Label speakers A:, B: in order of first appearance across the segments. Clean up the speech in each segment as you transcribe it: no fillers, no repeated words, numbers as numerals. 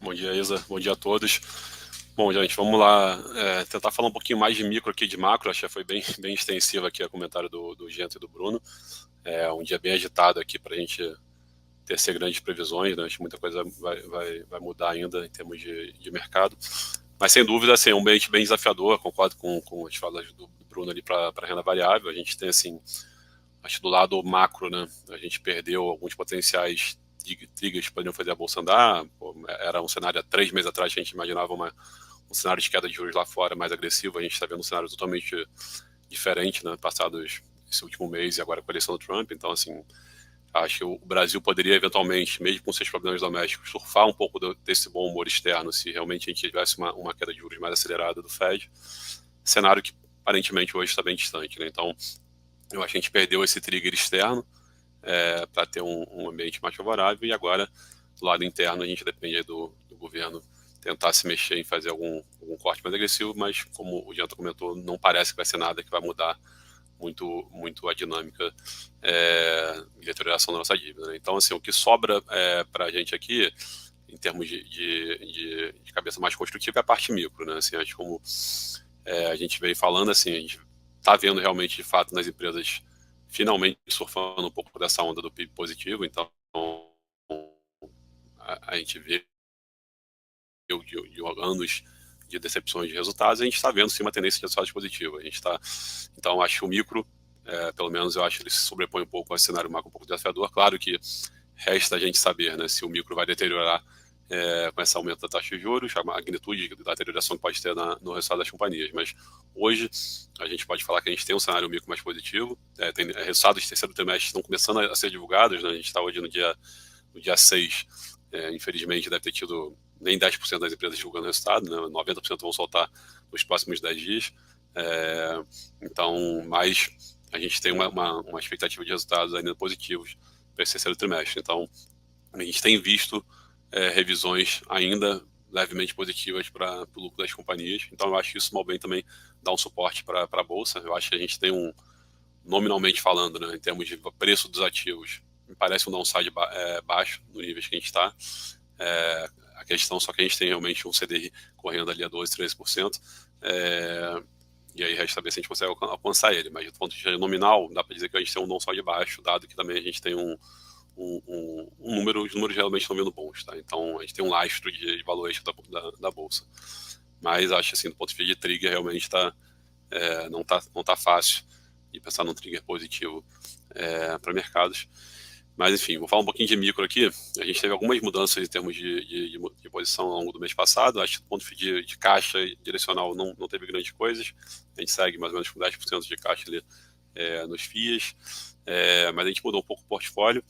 A: Bom dia, Isa. Bom dia a todos. Bom, gente, vamos lá tentar falar um pouquinho mais de micro aqui de macro. Acho que foi bem extensivo aqui o comentário do Gento e do Bruno. É um dia bem agitado aqui para a gente tecer grandes previsões, né? Acho que muita coisa vai mudar ainda em termos de mercado. Mas, sem dúvida, assim, é um ambiente bem desafiador. Concordo com as falas do Bruno ali para renda variável. A gente tem, assim, acho que do lado macro, né, a gente perdeu alguns potenciais triggers que poderiam fazer a bolsa andar. Pô, era um cenário há 3 meses atrás que a gente imaginava um cenário de queda de juros lá fora mais agressivo. A gente está vendo um cenário totalmente diferente, né, passados esse último mês e agora com a eleição do Trump. Então, assim, acho que o Brasil poderia eventualmente, mesmo com seus problemas domésticos, surfar um pouco desse bom humor externo se realmente a gente tivesse uma queda de juros mais acelerada do Fed. Cenário que aparentemente hoje está bem distante, né? Então, eu acho que a gente perdeu esse trigger externo para ter um ambiente mais favorável, e agora, do lado interno, a gente depende do governo tentar se mexer em fazer algum corte mais agressivo, mas, como o Janta comentou, não parece que vai ser nada que vai mudar muito a dinâmica de deterioração da nossa dívida, né? Então, assim, o que sobra para a gente aqui, em termos de cabeça mais construtiva, é a parte micro, né? Assim, acho que como a gente veio falando, assim, a gente está vendo realmente, de fato, nas empresas finalmente surfando um pouco dessa onda do PIB positivo. Então, a gente vê de anos de decepções de resultados, a gente está vendo sim uma tendência de resultados positiva. A gente está, então, acho que o micro, pelo menos eu acho que ele se sobrepõe um pouco ao cenário macro um pouco desafiador. Claro que resta a gente saber, né, se o micro vai deteriorar com esse aumento da taxa de juros, a magnitude da deterioração que pode ter no resultado das companhias. Mas hoje a gente pode falar que a gente tem um cenário micro mais positivo, tem resultados do terceiro trimestre estão começando a ser divulgados, né? A gente está hoje no dia 6, infelizmente deve ter tido nem 10% das empresas divulgando o resultado, né? 90% vão soltar nos próximos 10 dias. Então, mas a gente tem uma expectativa de resultados ainda positivos para esse terceiro trimestre. Então, a gente tem visto revisões ainda levemente positivas para o lucro das companhias. Então, eu acho que isso, mal bem, também dá um suporte para a Bolsa. Eu acho que a gente tem nominalmente falando, né, em termos de preço dos ativos, me parece um downside baixo no nível que a gente está. A questão só que a gente tem realmente um CDI correndo ali a 12%, 13%. E aí resta saber se a gente consegue alcançar ele. Mas do ponto de vista nominal, dá para dizer que a gente tem um downside baixo, dado que também a gente tem os números realmente estão vindo bons, tá? Então a gente tem um lastro de valuation da bolsa. Mas acho que, assim, do ponto de vista de trigger, realmente não tá fácil de pensar num trigger positivo para mercados. Mas, enfim, vou falar um pouquinho de micro aqui. A gente teve algumas mudanças em termos de posição ao longo do mês passado. Acho que do ponto de vista de caixa direcional não teve grandes coisas. A gente segue mais ou menos com 10% de caixa ali nos FIAs. Mas a gente mudou um pouco o portfólio.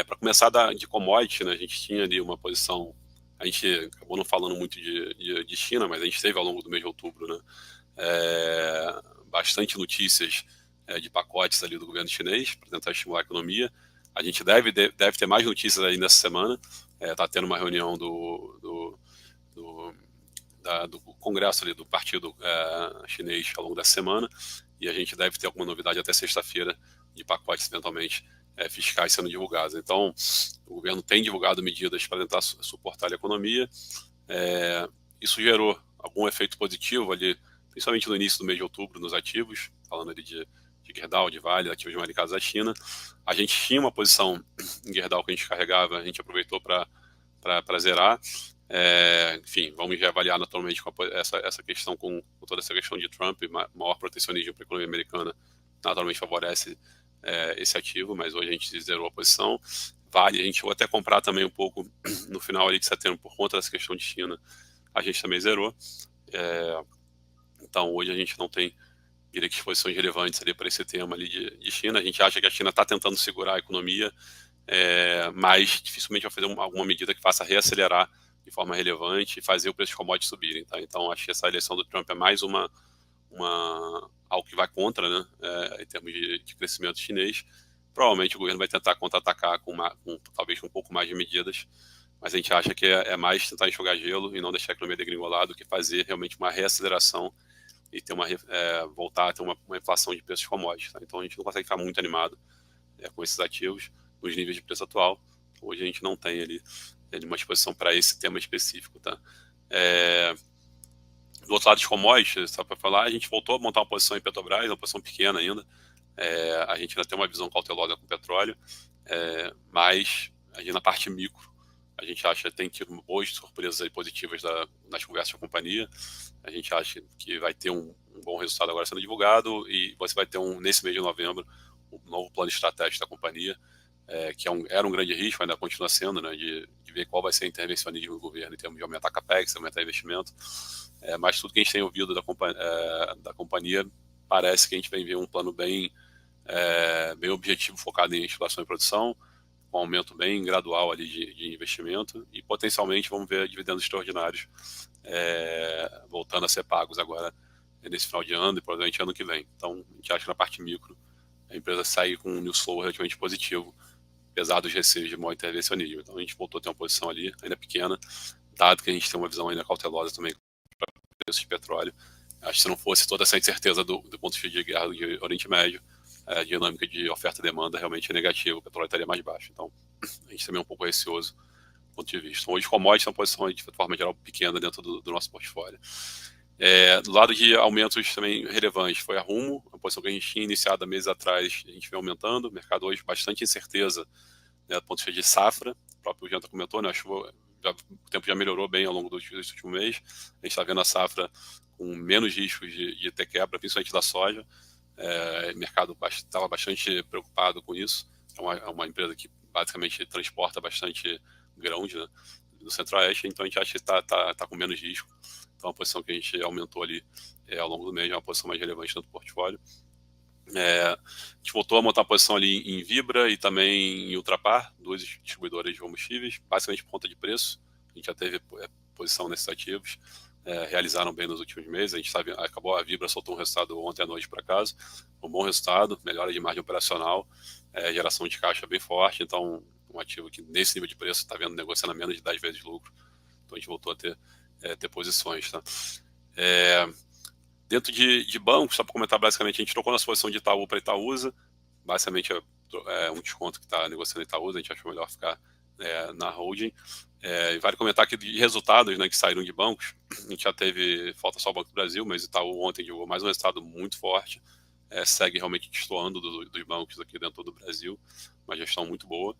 A: Para começar de commodity, né, a gente tinha ali uma posição. A gente acabou não falando muito de China, mas a gente teve ao longo do mês de outubro, né, bastante notícias de pacotes ali do governo chinês para tentar estimular a economia. A gente deve ter mais notícias aí nessa semana. Está tendo uma reunião do Congresso ali do Partido Chinês ao longo da semana, e a gente deve ter alguma novidade até sexta-feira de pacotes eventualmente fiscais sendo divulgados. Então, o governo tem divulgado medidas para tentar suportar a economia. Isso gerou algum efeito positivo ali, principalmente no início do mês de outubro, nos ativos, falando ali de Gerdau, de Vale, ativos marcados da China. A gente tinha uma posição em Gerdau que a gente carregava, a gente aproveitou para zerar. Enfim, vamos reavaliar naturalmente com essa questão, com toda essa questão de Trump, maior protecionismo para a economia americana, naturalmente favorece esse ativo, mas hoje a gente zerou a posição. Vale, a gente chegou até a comprar também um pouco no final ali de setembro por conta dessa questão de China, a gente também zerou. Então hoje a gente não tem, diria que, exposições relevantes ali para esse tema ali de China. A gente acha que a China está tentando segurar a economia, mas dificilmente vai fazer alguma medida que faça reacelerar de forma relevante e fazer o preço de commodities subirem, tá? Então acho que essa eleição do Trump é mais algo que vai contra, né, em termos de crescimento chinês. Provavelmente o governo vai tentar contra-atacar talvez com um pouco mais de medidas, mas a gente acha que é mais tentar enxugar gelo e não deixar a economia degringolar do que fazer realmente uma reaceleração e voltar a ter uma inflação de preços de commodities, tá? Então a gente não consegue ficar muito animado com esses ativos nos níveis de preço atual. Hoje a gente não tem ali de uma exposição para esse tema específico, tá? Do outro lado de commodities, só para falar, a gente voltou a montar uma posição em Petrobras, uma posição pequena ainda. A gente ainda tem uma visão cautelosa com o petróleo, mas aí na parte micro, a gente acha que tem tido boas surpresas aí positivas nas conversas com a companhia. A gente acha que vai ter um bom resultado agora sendo divulgado e você vai ter nesse mês de novembro um novo plano estratégico da companhia, que era um grande risco, ainda continua sendo, né, de ver qual vai ser a intervencionismo do governo em termos de aumentar capex, aumentar investimento. Mas tudo que a gente tem ouvido da companhia parece que a gente vai ver um plano bem objetivo, focado em exploração e produção, com um aumento bem gradual ali de investimento e potencialmente vamos ver dividendos extraordinários voltando a ser pagos agora nesse final de ano e provavelmente ano que vem. Então, a gente acha que na parte micro a empresa sai com um news flow relativamente positivo, apesar dos receios de maior intervencionismo. Então, a gente voltou a ter uma posição ali, ainda pequena, dado que a gente tem uma visão ainda cautelosa também para preços de petróleo. Acho que se não fosse toda essa incerteza do ponto de vista de guerra do Oriente Médio, a dinâmica de oferta e demanda realmente é negativa, o petróleo estaria mais baixo. Então, a gente também é um pouco receoso do ponto de vista. Hoje, commodities é uma posição, de forma geral, pequena dentro do nosso portfólio. Do lado de aumentos também relevantes, foi a Rumo, uma posição que a gente tinha iniciado há meses atrás, a gente vem aumentando. O mercado hoje, bastante incerteza, né, do ponto de vista de safra. O próprio Janta comentou, né, o tempo já melhorou bem ao longo do último mês. A gente está vendo a safra com menos riscos de ter quebra, principalmente da soja. O mercado estava bastante preocupado com isso. É uma empresa que basicamente transporta bastante grãos, né, do Centro-Oeste, então a gente acha que está com menos risco. Então, a posição que a gente aumentou ali ao longo do mês é uma posição mais relevante dentro do portfólio. A gente voltou a montar a posição ali em Vibra e também em Ultrapar, duas distribuidoras de combustíveis, basicamente por conta de preço. A gente já teve posição nesses ativos, realizaram bem nos últimos meses. A gente acabou, a Vibra soltou um resultado ontem à noite, por acaso, um bom resultado, melhora de margem operacional, geração de caixa bem forte. Então, um ativo que nesse nível de preço está vendo negociando a menos de 10 vezes lucro. Então, a gente voltou a ter posições, tá? Dentro de bancos, só para comentar, basicamente, a gente trocou nossa posição de Itaú para Itaúsa, basicamente um desconto que está negociando Itaúsa, a gente achou melhor ficar na holding. Vale comentar que de resultados, né, que saíram de bancos, a gente já falta só o Banco do Brasil, mas Itaú ontem divulgou mais um resultado muito forte, segue realmente destoando dos bancos aqui dentro do Brasil, uma gestão muito boa,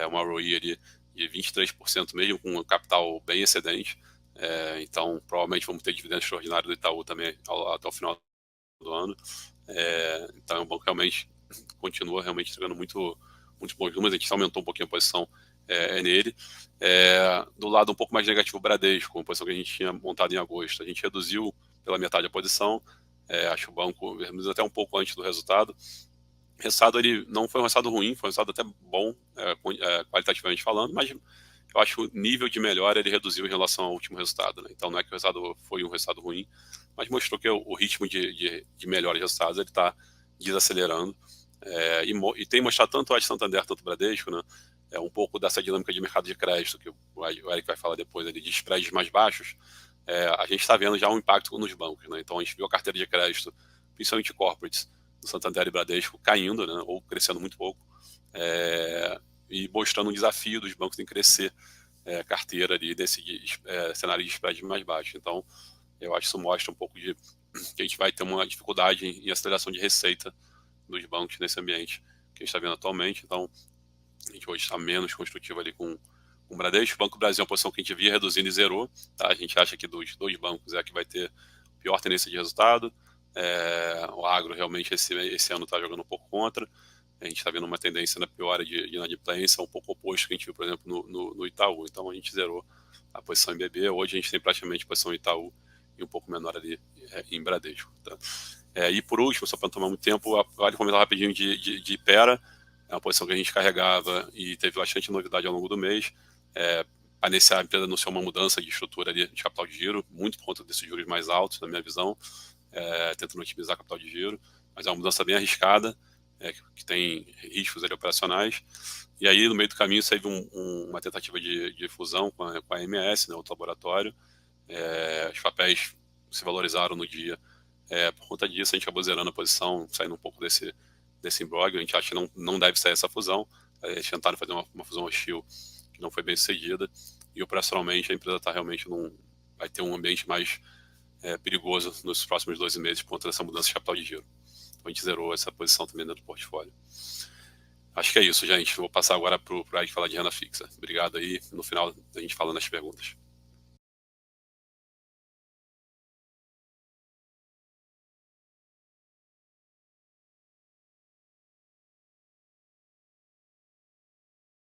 A: uma ROE ali de 23% mesmo, com um capital bem excedente. Então, provavelmente vamos ter dividendos extraordinários do Itaú também até o final do ano. Então, é um banco que realmente continua entregando muito bons números. A gente aumentou um pouquinho a posição nele. Do lado um pouco mais negativo, o Bradesco, uma posição que a gente tinha montado em agosto. A gente reduziu pela metade a posição. Acho que o banco reduziu até um pouco antes do resultado. O resultado ele não foi um resultado ruim, foi um resultado até bom, qualitativamente falando, mas eu acho que o nível de melhora ele reduziu em relação ao último resultado, né? Então não é que o resultado foi um resultado ruim, mas mostrou que o ritmo de melhora de resultados ele está desacelerando, e tem mostrado tanto a Santander quanto o Bradesco, né? Um pouco dessa dinâmica de mercado de crédito que o Eric vai falar depois ali, de spreads mais baixos. A gente está vendo já um impacto nos bancos, né? Então a gente viu a carteira de crédito, principalmente corporates, do Santander e Bradesco caindo, né? Ou crescendo muito pouco. E mostrando um desafio dos bancos em crescer carteira ali desse cenário de spread mais baixo. Então, eu acho que isso mostra um pouco de que a gente vai ter uma dificuldade em aceleração de receita dos bancos nesse ambiente que a gente está vendo atualmente. Então, a gente hoje está menos construtivo ali com o Bradesco. O Banco do Brasil é uma posição que a gente via reduzindo e zerou. Tá? A gente acha que dos dois bancos é a que vai ter pior tendência de resultado. O agro realmente esse ano está jogando um pouco contra. A gente está vendo uma tendência na piora de inadimplência, um pouco oposto que a gente viu, por exemplo, no Itaú. Então, a gente zerou a posição em BB. Hoje, a gente tem praticamente posição em Itaú e um pouco menor ali em Bradesco. Tá? E, por último, só para não tomar muito tempo, vale comentar rapidinho de Ipera. É uma posição que a gente carregava e teve bastante novidade ao longo do mês. A empresa anunciou uma mudança de estrutura ali de capital de giro, muito por conta desses juros mais altos, na minha visão, tentando otimizar capital de giro. Mas é uma mudança bem arriscada, que tem riscos ali operacionais. E aí, no meio do caminho, saiu uma tentativa de fusão com a MS, né, outro laboratório. Os papéis se valorizaram no dia. Por conta disso, a gente acabou zerando a posição, saindo um pouco desse imbróglio. A gente acha que não deve sair essa fusão. Eles tentaram fazer uma fusão hostil, que não foi bem sucedida, e operacionalmente a empresa está realmente vai ter um ambiente mais perigoso nos próximos 12 meses por conta dessa mudança de capital de giro. Então a gente zerou essa posição também dentro do portfólio. Acho que é isso, gente. Vou passar agora para o Eric falar de renda fixa. Obrigado aí. No final a gente fala nas perguntas.